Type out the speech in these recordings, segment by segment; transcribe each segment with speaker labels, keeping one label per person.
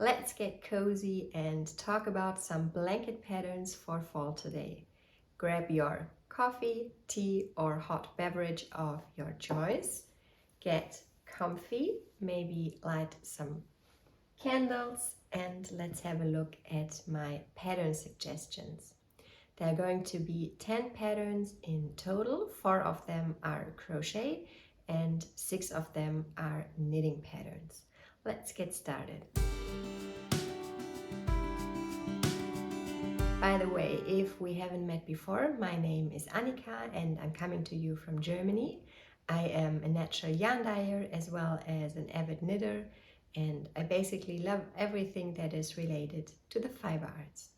Speaker 1: Let's get cozy and talk about some blanket patterns for fall today. Grab your coffee, tea, or hot beverage of your choice. Get comfy, maybe light some candles, and let's have a look at my pattern suggestions. There are going to be 10 patterns in total. 4 of them are crochet and 6 of them are knitting patterns. Let's get started. By the way, if we haven't met before, my name is Annika and I'm coming to you from Germany. I am a natural yarn dyer as well as an avid knitter, and I basically love everything that is related to the fiber arts.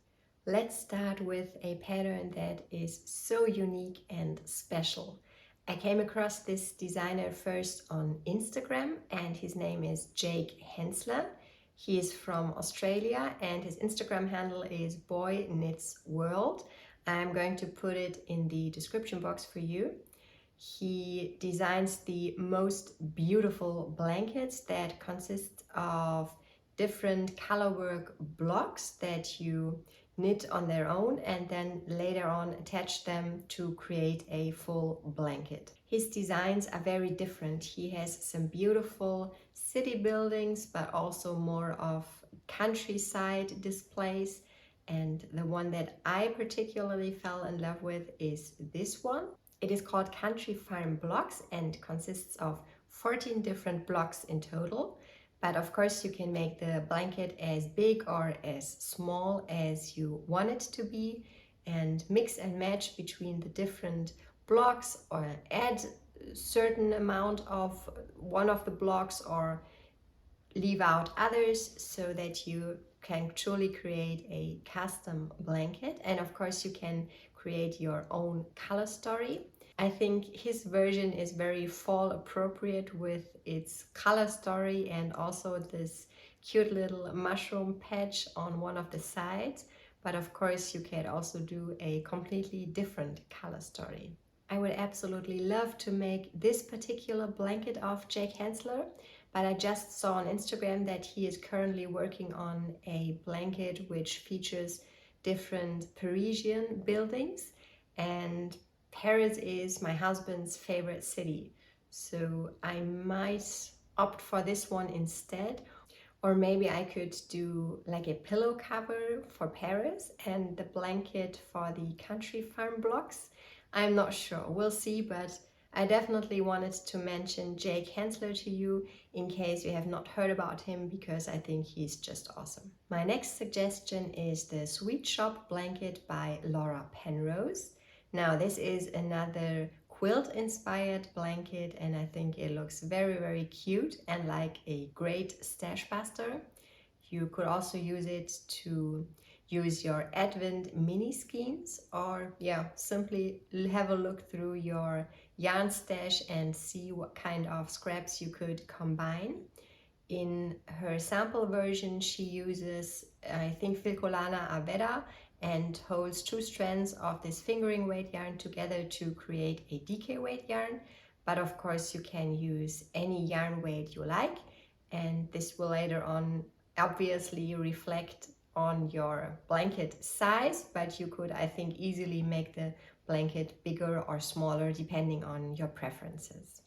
Speaker 1: Let's start with a pattern that is so unique and special. I came across this designer first on Instagram and his name is Jake Hensler. He is from Australia and his Instagram handle is Boy Knits World. I'm going to put it in the description box for you. He designs the most beautiful blankets that consist of different colorwork blocks that you knit on their own and then later on attach them to create a full blanket. His designs are very different. He has some beautiful city buildings but also more of countryside displays, and the one that I particularly fell in love with is this one. It is called Country Farm Blocks and consists of 14 different blocks in total. But of course you can make the blanket as big or as small as you want it to be and mix and match between the different blocks or add a certain amount of one of the blocks or leave out others so that you can truly create a custom blanket. And of course you can create your own color story. I think his version is very fall appropriate with its color story and also this cute little mushroom patch on one of the sides. But of course you can also do a completely different color story. I would absolutely love to make this particular blanket of Jake Hensler, but I just saw on Instagram that he is currently working on a blanket which features different Parisian buildings, and Paris is my husband's favorite city, so I might opt for this one instead. Or maybe I could do like a pillow cover for Paris and the blanket for the Country Farm blocks. I'm not sure, we'll see, but I definitely wanted to mention Jake Hensler to you in case you have not heard about him, because I think he's just awesome. My next suggestion is the Sweet Shop Blanket by Laura Penrose. Now this is another quilt inspired blanket and I think it looks very cute and like a great stash buster. You could also use it to use your Advent mini skeins, or simply have a look through your yarn stash and see what kind of scraps you could combine. In her sample version she uses, I think, Filcolana Aveda and holds 2 strands of this fingering weight yarn together to create a DK weight yarn. But of course you can use any yarn weight you like, and this will later on obviously reflect on your blanket size, but you could, I think, easily make the blanket bigger or smaller depending on your preferences.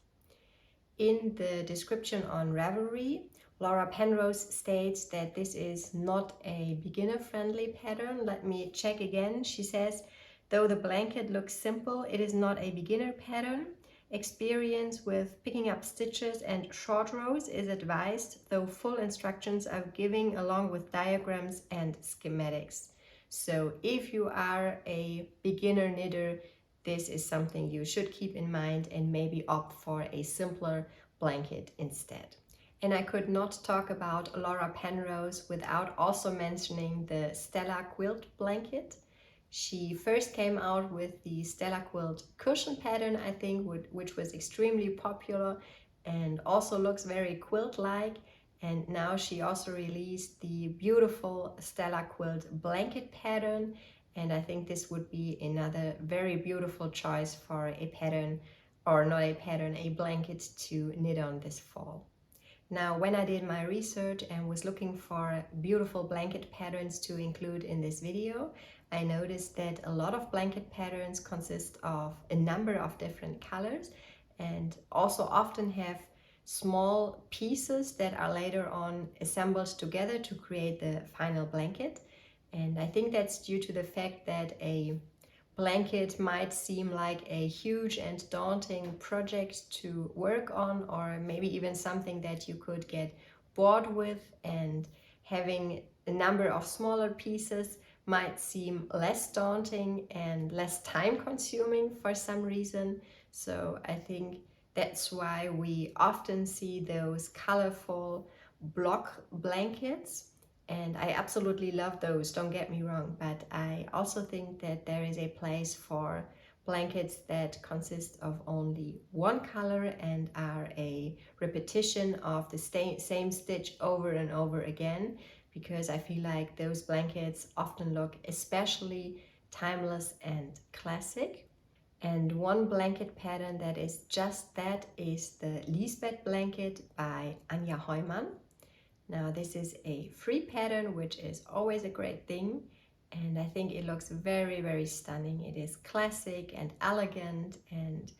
Speaker 1: In the description on Ravelry, Laura Penrose states that this is not a beginner-friendly pattern. Let me check again. She says, though the blanket looks simple, it is not a beginner pattern. Experience with picking up stitches and short rows is advised, though full instructions are given along with diagrams and schematics. So if you are a beginner knitter, this is something you should keep in mind and maybe opt for a simpler blanket instead. And I could not talk about Laura Penrose without also mentioning the Stella quilt blanket. She first came out with the Stella quilt cushion pattern, I think, which was extremely popular and also looks very quilt-like. And now she also released the beautiful Stella quilt blanket pattern. And I think this would be another very beautiful choice for a pattern, or not a pattern, a blanket to knit on this fall. Now, when I did my research and was looking for beautiful blanket patterns to include in this video, I noticed that a lot of blanket patterns consist of a number of different colors and also often have small pieces that are later on assembled together to create the final blanket. And I think that's due to the fact that a blanket might seem like a huge and daunting project to work on, or maybe even something that you could get bored with, and having a number of smaller pieces might seem less daunting and less time consuming for some reason. So I think that's why we often see those colorful block blankets, and I absolutely love those, don't get me wrong, but I also think that there is a place for blankets that consist of only one color and are a repetition of the same stitch over and over again, because I feel like those blankets often look especially timeless and classic. And one blanket pattern that is just that is the Lisbeth Blanket by Anja Heumann. Now this is a free pattern, which is always a great thing, and I think it looks very, very stunning. It is classic and elegant, and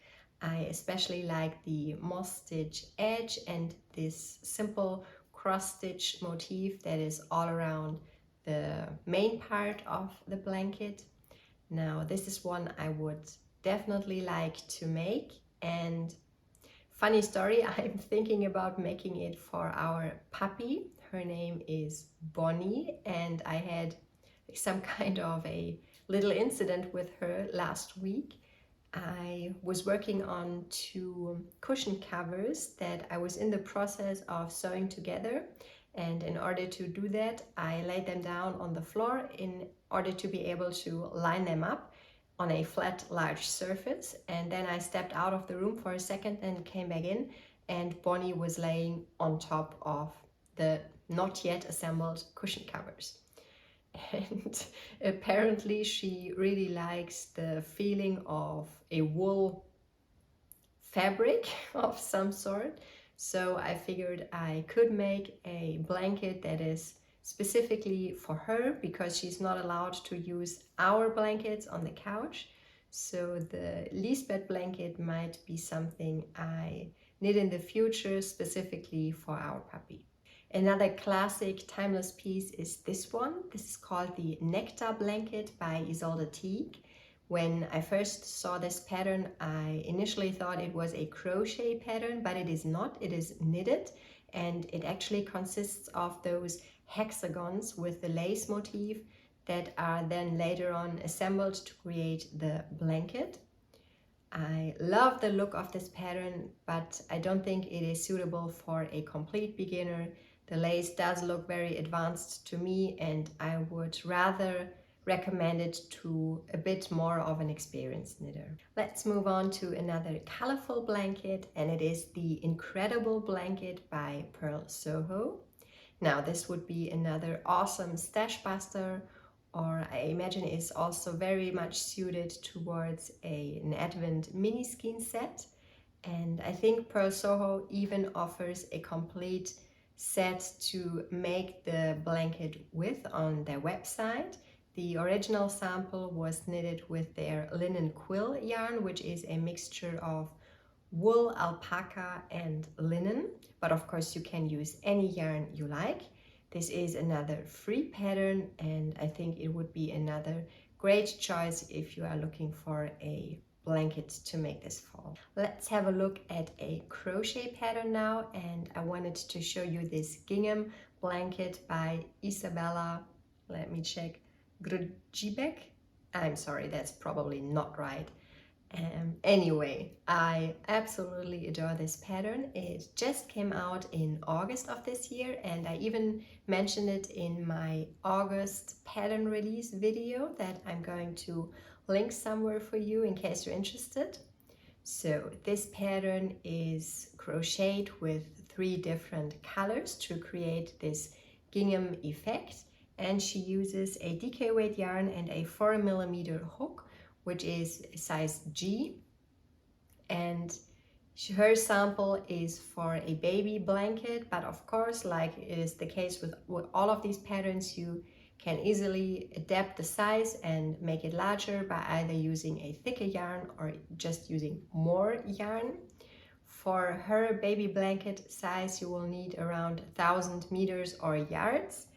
Speaker 1: I especially like the moss stitch edge and this simple cross stitch motif that is all around the main part of the blanket. Now this is one I would definitely like to make, and funny story, I'm thinking about making it for our puppy. Her name is Bonnie, and I had some kind of a little incident with her last week. I was working on 2 cushion covers that I was in the process of sewing together, and in order to do that I laid them down on the floor in order to be able to line them up on a flat large surface, and then I stepped out of the room for a second and came back in, and Bonnie was laying on top of the not yet assembled cushion covers. And apparently she really likes the feeling of a wool fabric of some sort, so I figured I could make a blanket that is specifically for her, because she's not allowed to use our blankets on the couch. So the Lisbeth blanket might be something I knit in the future specifically for our puppy. Another classic timeless piece is this one. This is called the Nectar Blanket by Isolde Teague. When I first saw this pattern, I initially thought it was a crochet pattern, but it is not. It is knitted, and it actually consists of those hexagons with the lace motif that are then later on assembled to create the blanket. I love the look of this pattern, but I don't think it is suitable for a complete beginner. The lace does look very advanced to me, and I would rather recommend it to a bit more of an experienced knitter. Let's move on to another colorful blanket, and it is the Incredible Blanket by Pearl Soho. Now this would be another awesome stash buster, or I imagine is also very much suited towards an Advent mini skein set. And I think Pearl Soho even offers a complete set to make the blanket with on their website. The original sample was knitted with their linen quill yarn, which is a mixture of wool, alpaca and linen, but of course you can use any yarn you like. This is another free pattern, and I think it would be another great choice if you are looking for a blanket to make this fall. Let's have a look at a crochet pattern now, and I wanted to show you this Gingham Blanket by Isabella, let me check, Grudjibek. I'm sorry, that's probably not right. Anyway, I absolutely adore this pattern. It just came out in August of this year, and I even mentioned it in my August pattern release video that I'm going to link somewhere for you in case you're interested. So this pattern is crocheted with 3 different colors to create this gingham effect, and she uses a DK weight yarn and a 4mm hook, which is size G, and Her sample is for a baby blanket, but of course, like it is the case with all of these patterns, you can easily adapt the size and make it larger by either using a thicker yarn or just using more yarn. For her baby blanket size, you will need around 1000 meters or yards,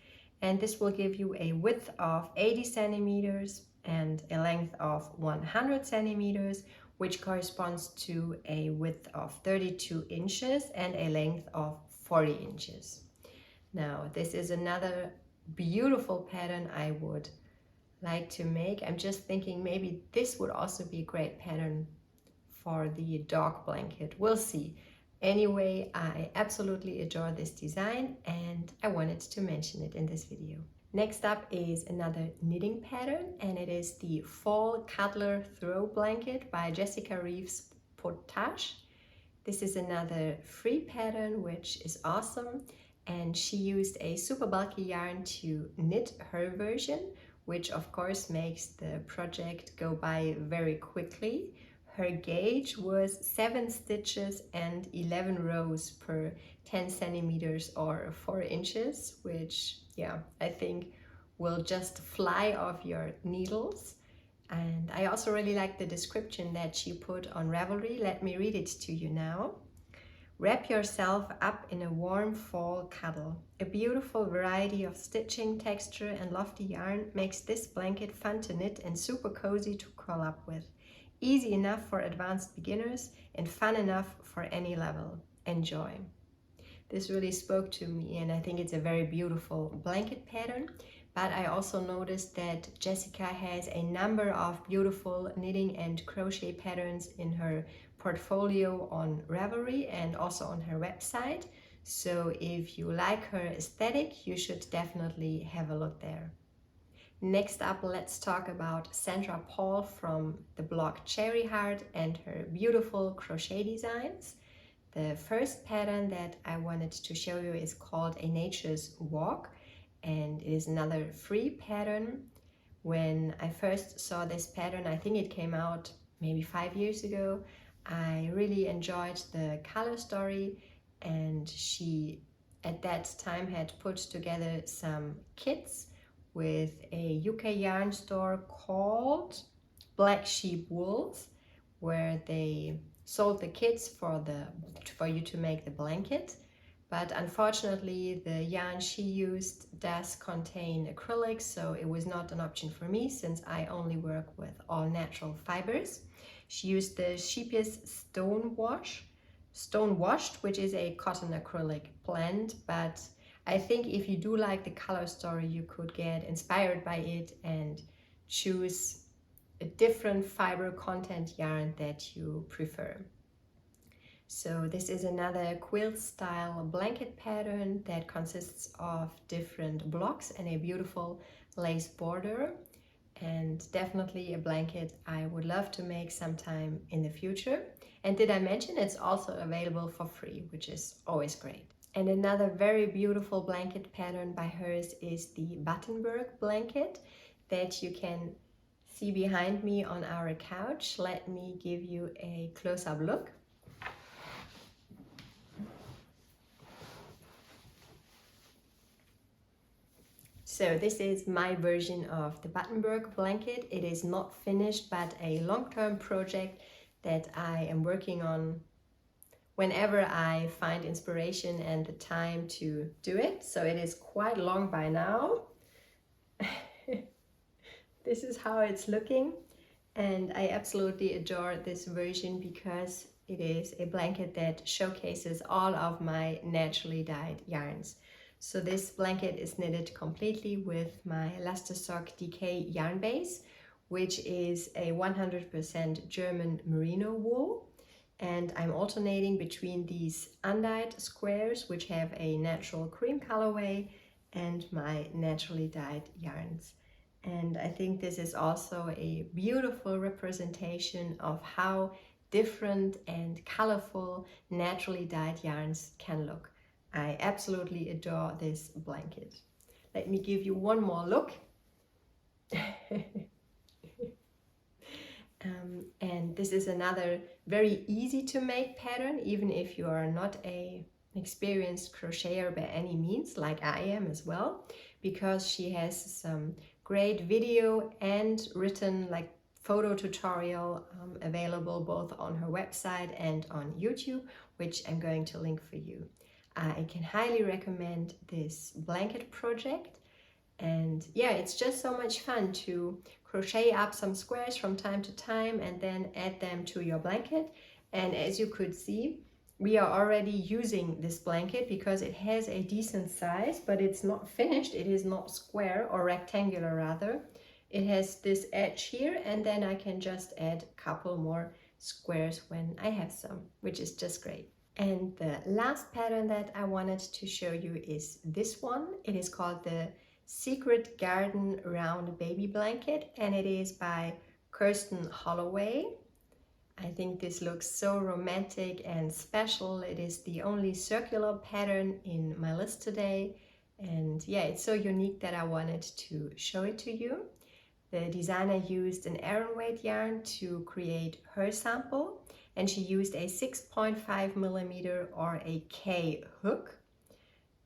Speaker 1: and this will give you a width of 80 centimeters and a length of 100 centimeters, which corresponds to a width of 32 inches and a length of 40 inches. Now, this is another beautiful pattern I would like to make. I'm just thinking maybe this would also be a great pattern for the dog blanket. We'll see. Anyway, I absolutely adore this design and I wanted to mention it in this video. Next up is another knitting pattern, and it is the Fall Cuddler Throw Blanket by Jessica Reeves Potage. This is another free pattern, which is awesome, and she used a super bulky yarn to knit her version, which of course makes the project go by very quickly. Her gauge was 7 stitches and 11 rows per 10 centimeters or 4 inches, which, yeah, I think will just fly off your needles. And I also really like the description that she put on Ravelry. Let me read it to you now. Wrap yourself up in a warm fall cuddle. A beautiful variety of stitching, texture, and lofty yarn makes this blanket fun to knit and super cozy to curl up with. Easy enough for advanced beginners and fun enough for any level. Enjoy. This really spoke to me, and I think it's a very beautiful blanket pattern. But I also noticed that Jessica has a number of beautiful knitting and crochet patterns in her portfolio on Ravelry and also on her website. So if you like her aesthetic, you should definitely have a look there. Next up, let's talk about Sandra Paul from the blog Cherry Heart and her beautiful crochet designs. The first pattern that I wanted to show you is called A Nature's Walk, and it is another free pattern. When I first saw this pattern, I think it came out maybe 5 years ago, I really enjoyed the color story, and she at that time had put together some kits with a UK yarn store called Black Sheep Wools, where they sold the kits for you to make the blanket. But unfortunately, the yarn she used does contain acrylics, so it was not an option for me since I only work with all natural fibers. She used the Sheepiest Stone Washed, which is a cotton acrylic blend, but I think if you do like the color story, you could get inspired by it and choose a different fiber content yarn that you prefer. So this is another quilt style blanket pattern that consists of different blocks and a beautiful lace border, and definitely a blanket I would love to make sometime in the future. And did I mention it's also available for free, which is always great. And another very beautiful blanket pattern by hers is the Battenberg Blanket that you can see behind me on our couch. Let me give you a close-up look. So this is my version of the Battenberg blanket. It is not finished, but a long-term project that I am working on whenever I find inspiration and the time to do it. So it is quite long by now. This is how it's looking, and I absolutely adore this version because it is a blanket that showcases all of my naturally dyed yarns. So this blanket is knitted completely with my Lusterstock DK yarn base, which is a 100% German merino wool. And I'm alternating between these undyed squares, which have a natural cream colorway, and my naturally dyed yarns. And I think this is also a beautiful representation of how different and colorful naturally dyed yarns can look. I absolutely adore this blanket. Let me give you one more look. And this is another very easy to make pattern, even if you are not an experienced crocheter by any means, like I am as well, because she has some great video and written like photo tutorial available both on her website and on YouTube, which I'm going to link for you. I can highly recommend this blanket project. And yeah, it's just so much fun to crochet up some squares from time to time and then add them to your blanket. And as you could see, we are already using this blanket because it has a decent size, but it's not finished. It is not square or rectangular rather. It has this edge here, and then I can just add a couple more squares when I have some, which is just great. And the last pattern that I wanted to show you is this one. It is called the Secret Garden Round Baby Blanket, and it is by Kirsten Holloway. I think this looks so romantic and special. It is the only circular pattern in my list today, and yeah, it's so unique that I wanted to show it to you. The designer used an Aran weight yarn to create her sample, and she used a 6.5mm or a K hook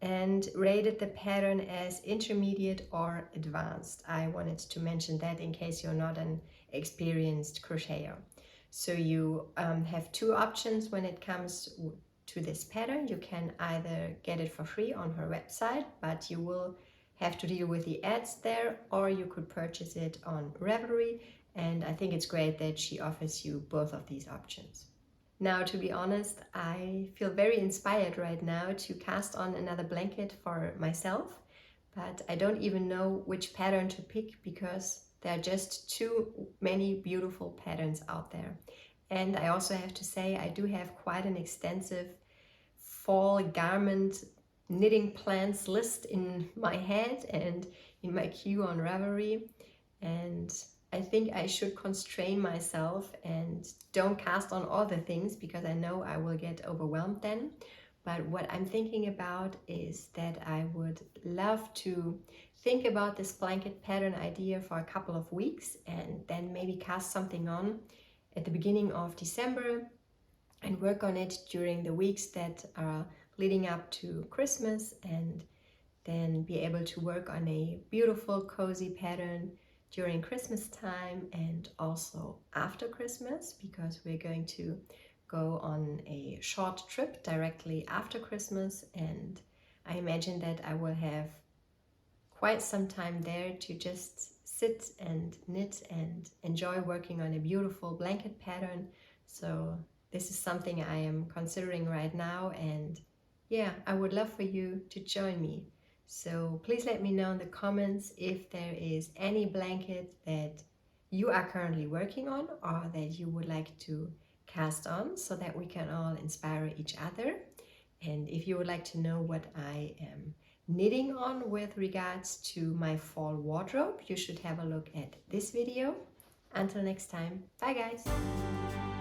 Speaker 1: and rated the pattern as intermediate or advanced. I wanted to mention that in case you're not an experienced crocheter. So you have two options when it comes to this pattern. You can either get it for free on her website, but you will have to deal with the ads there, or you could purchase it on Ravelry, and I think it's great that she offers you both of these options. Now, to be honest, I feel very inspired right now to cast on another blanket for myself, but I don't even know which pattern to pick because there are just too many beautiful patterns out there. And I also have to say I do have quite an extensive fall garment knitting plans list in my head and in my queue on Ravelry, and I think I should constrain myself and don't cast on all the things because I know I will get overwhelmed then. But what I'm thinking about is that I would love to think about this blanket pattern idea for a couple of weeks and then maybe cast something on at the beginning of December and work on it during the weeks that are leading up to Christmas, and then be able to work on a beautiful cozy pattern during Christmas time and also after Christmas, because we're going to go on a short trip directly after Christmas, and I imagine that I will have quite some time there to just sit and knit and enjoy working on a beautiful blanket pattern. So this is something I am considering right now, and yeah, I would love for you to join me. So please let me know in the comments if there is any blanket that you are currently working on or that you would like to cast on so that we can all inspire each other. And if you would like to know what I am knitting on with regards to my fall wardrobe, you should have a look at this video. Until next time, bye guys!